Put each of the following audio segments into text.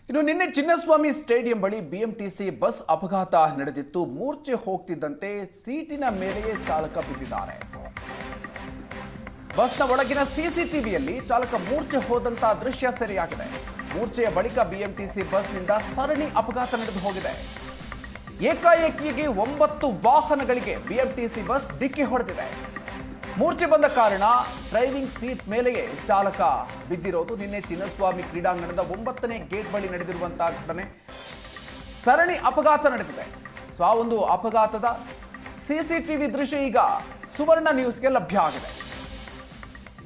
ಇನ್ನು ನಿನ್ನೆ ಚಿನ್ನಸ್ವಾಮಿ ಸ್ಟೇಡಿಯಂ ಬಳಿ ಬಿಎಂಟಿಸಿ ಬಸ್ ಅಪಘಾತ ನಡೆದಿತ್ತು. ಮೂರ್ಛೆ ಹೋಗ್ತಿದ್ದಂತೆ ಸೀಟಿನ ಮೇಲೆಯೇ ಚಾಲಕ ಬಿದ್ದಿದ್ದಾರೆ. ಬಸ್ನ ಒಳಗಿನ ಸಿಸಿಟಿವಿಯಲ್ಲಿ ಚಾಲಕ ಮೂರ್ಛೆ ಹೋದಂತ ದೃಶ್ಯ ಸೆರೆಯಾಗಿದೆ. ಮೂರ್ಛೆಯ ಬಳಿಕ ಬಿಎಂಟಿಸಿ ಬಸ್ನಿಂದ ಸರಣಿ ಅಪಘಾತ ನಡೆದು ಹೋಗಿದೆ. ಏಕಾಏಕಿಯಾಗಿ 9 ವಾಹನಗಳಿಗೆ ಬಿಎಂಟಿಸಿ ಬಸ್ ಡಿಕ್ಕಿ ಹೊಡೆದಿದೆ. ಮೂರ್ಛೆ ಬಂದ ಕಾರಣ ಡ್ರೈವಿಂಗ್ ಸೀಟ್ ಮೇಲೆಯೇ ಚಾಲಕ ಬಿದ್ದಿರೋದು. ನಿನ್ನೆ ಚಿನ್ನಸ್ವಾಮಿ ಕ್ರೀಡಾಂಗಣದ 9ನೇ ಗೇಟ್ ಬಳಿ ನಡೆದಿರುವಂತಹ ಘಟನೆ. ಸರಣಿ ಅಪಘಾತ ನಡೆದಿದೆ. ಸೊ ಆ ಒಂದು ಅಪಘಾತದ ಸಿಸಿಟಿವಿ ದೃಶ್ಯ ಈಗ ಸುವರ್ಣ ನ್ಯೂಸ್ಗೆ ಲಭ್ಯ ಆಗಿದೆ.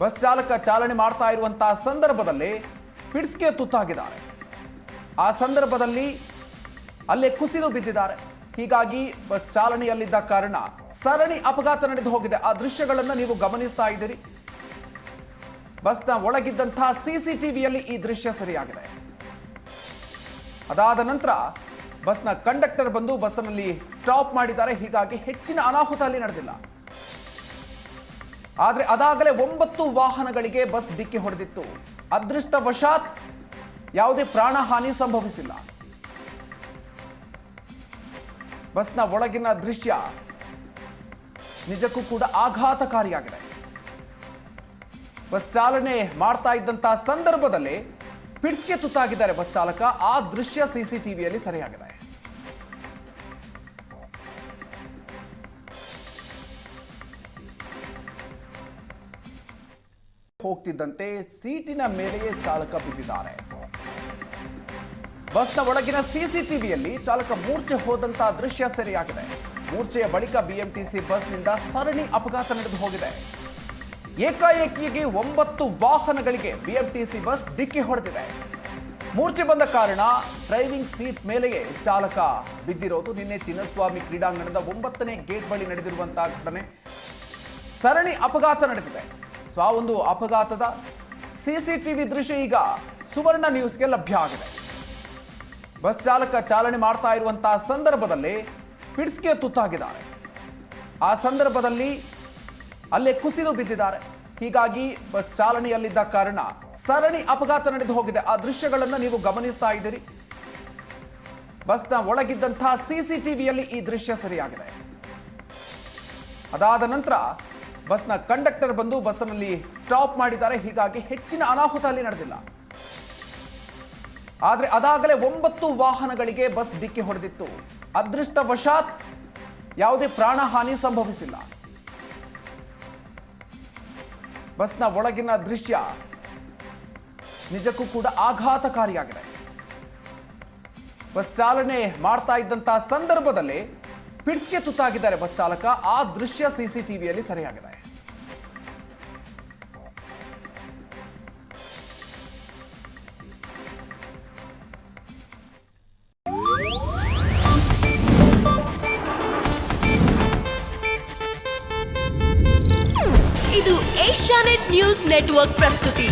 ಬಸ್ ಚಾಲಕ ಚಾಲನೆ ಮಾಡ್ತಾ ಇರುವಂತಹ ಸಂದರ್ಭದಲ್ಲಿ ಪಿಡ್ಸ್ಗೆ ತುತ್ತಾಗಿದ್ದಾರೆ. ಆ ಸಂದರ್ಭದಲ್ಲಿ ಅಲ್ಲೇ ಕುಸಿದು ಬಿದ್ದಿದ್ದಾರೆ. ಹೀಗಾಗಿ ಬಸ್ ಚಾಲನೆಯಲ್ಲಿದ್ದ ಕಾರಣ ಸರಣಿ ಅಪಘಾತ ನಡೆದು ಹೋಗಿದೆ. ಆ ದೃಶ್ಯಗಳನ್ನು ನೀವು ಗಮನಿಸ್ತಾ ಇದ್ದೀರಿ. ಬಸ್ನ ಒಳಗಿದ್ದಂತಹ ಸಿಸಿಟಿವಿಯಲ್ಲಿ ಈ ದೃಶ್ಯ ಸರಿಯಾಗಿದೆ. ಅದಾದ ನಂತರ ಬಸ್ನ ಕಂಡಕ್ಟರ್ ಬಂದು ಬಸ್ನಲ್ಲಿ ಸ್ಟಾಪ್ ಮಾಡಿದ್ದಾರೆ. ಹೀಗಾಗಿ ಹೆಚ್ಚಿನ ಅನಾಹುತ ಅಲ್ಲಿ ನಡೆದಿಲ್ಲ. ಆದ್ರೆ ಅದಾಗಲೇ 9 ವಾಹನಗಳಿಗೆ ಬಸ್ ಡಿಕ್ಕಿ ಹೊಡೆದಿತ್ತು. ಅದೃಷ್ಟವಶಾತ್ ಯಾವುದೇ ಪ್ರಾಣಹಾನಿ ಸಂಭವಿಸಿಲ್ಲ. ಬಸ್ನ ಒಳಗಿನ ದೃಶ್ಯ ನಿಜಕ್ಕೂ ಕೂಡ ಆಘಾತಕಾರಿಯಾಗಿದೆ. ಬಸ್ ಚಾಲನೆ ಮಾಡ್ತಾ ಇದ್ದಂತಹ ಸಂದರ್ಭದಲ್ಲಿ ಪಿಡ್ಸ್ಗೆ ತುತ್ತಾಗಿದ್ದಾರೆ ಬಸ್ ಚಾಲಕ. ಆ ದೃಶ್ಯ ಸಿಸಿಟಿವಿಯಲ್ಲಿ ಸರಿಯಾಗಿದೆ. ಹೋಗ್ತಿದ್ದಂತೆ ಸೀಟಿನ ಮೇಲೆಯೇ ಚಾಲಕ ಬಿದ್ದಿದ್ದಾರೆ. ಬಸ್ನ ಒಳಗಿನ ಸಿಸಿಟಿವಿಯಲ್ಲಿ ಚಾಲಕ ಮೂರ್ಛೆ ಹೋದಂತಹ ದೃಶ್ಯ ಸೆರೆಯಾಗಿದೆ. ಮೂರ್ಛೆಯ ಬಳಿಕ ಬಿಎಂಟಿಸಿ ಬಸ್ನಿಂದ ಸರಣಿ ಅಪಘಾತ ನಡೆದು ಹೋಗಿದೆ. ಏಕಾಏಕಿಯಾಗಿ 9 ವಾಹನಗಳಿಗೆ ಬಿಎಂಟಿಸಿ ಬಸ್ ಡಿಕ್ಕಿ ಹೊಡೆದಿದೆ. ಮೂರ್ಛೆ ಬಂದ ಕಾರಣ ಡ್ರೈವಿಂಗ್ ಸೀಟ್ ಮೇಲೆಯೇ ಚಾಲಕ ಬಿದ್ದಿರೋದು. ನಿನ್ನೆ ಚಿನ್ನಸ್ವಾಮಿ ಕ್ರೀಡಾಂಗಣದ 9ನೇ ಗೇಟ್ ಬಳಿ ನಡೆದಿರುವಂತಹ ಘಟನೆ. ಸರಣಿ ಅಪಘಾತ ನಡೆದಿದೆ. ಸೊ ಆ ಒಂದು ಅಪಘಾತದ ಸಿಸಿಟಿವಿ ದೃಶ್ಯ ಈಗ ಸುವರ್ಣ ನ್ಯೂಸ್ಗೆ ಲಭ್ಯ ಆಗಿದೆ. ಬಸ್ ಚಾಲಕ ಚಾಲನೆ ಮಾಡ್ತಾ ಇರುವಂತಹ ಸಂದರ್ಭದಲ್ಲಿ ಪಿಡ್ಸ್ಗೆ ತುತ್ತಾಗಿದ್ದಾರೆ. ಆ ಸಂದರ್ಭದಲ್ಲಿ ಅಲ್ಲೇ ಕುಸಿದು ಬಿದ್ದಿದ್ದಾರೆ. ಹೀಗಾಗಿ ಬಸ್ ಚಾಲನೆಯಲ್ಲಿದ್ದ ಕಾರಣ ಸರಣಿ ಅಪಘಾತ ನಡೆದು ಹೋಗಿದೆ. ಆ ದೃಶ್ಯಗಳನ್ನು ನೀವು ಗಮನಿಸ್ತಾ ಇದ್ದೀರಿ. ಬಸ್ನ ಒಳಗಿದ್ದಂತಹ ಸಿಸಿಟಿವಿಯಲ್ಲಿ ಈ ದೃಶ್ಯ ಸರಿಯಾಗಿದೆ. ಅದಾದ ನಂತರ ಬಸ್ನ ಕಂಡಕ್ಟರ್ ಬಂದು ಬಸ್ನಲ್ಲಿ ಸ್ಟಾಪ್ ಮಾಡಿದ್ದಾರೆ. ಹೀಗಾಗಿ ಹೆಚ್ಚಿನ ಅನಾಹುತ ಅಲ್ಲಿ ನಡೆದಿಲ್ಲ. ಆದ್ರೆ ಅದಾಗಲೇ 9 ವಾಹನಗಳಿಗೆ ಬಸ್ ಡಿಕ್ಕಿ ಹೊಡೆದಿತ್ತು. ಅದೃಷ್ಟವಶಾತ್ ಯಾವುದೇ ಪ್ರಾಣಹಾನಿ ಸಂಭವಿಸಿಲ್ಲ. ಬಸ್ನ ಒಳಗಿನ ದೃಶ್ಯ ನಿಜಕ್ಕೂ ಕೂಡ ಆಘಾತಕಾರಿಯಾಗಿದೆ. ಬಸ್ ಚಾಲನೆ ಮಾಡ್ತಾ ಇದ್ದಂತಹ ಸಂದರ್ಭದಲ್ಲಿ ಪಿಡ್ಸ್ಗೆ ತುತ್ತಾಗಿದ್ದಾರೆ ಬಸ್ ಚಾಲಕ. ಆ ದೃಶ್ಯ ಸಿಸಿಟಿವಿಯಲ್ಲಿ ಸರಿಯಾಗಿದೆ. ಇದು ಏಷ್ಯಾನೆಟ್ ನ್ಯೂಸ್ ನೆಟ್ವರ್ಕ್ ಪ್ರಸ್ತುತಿ.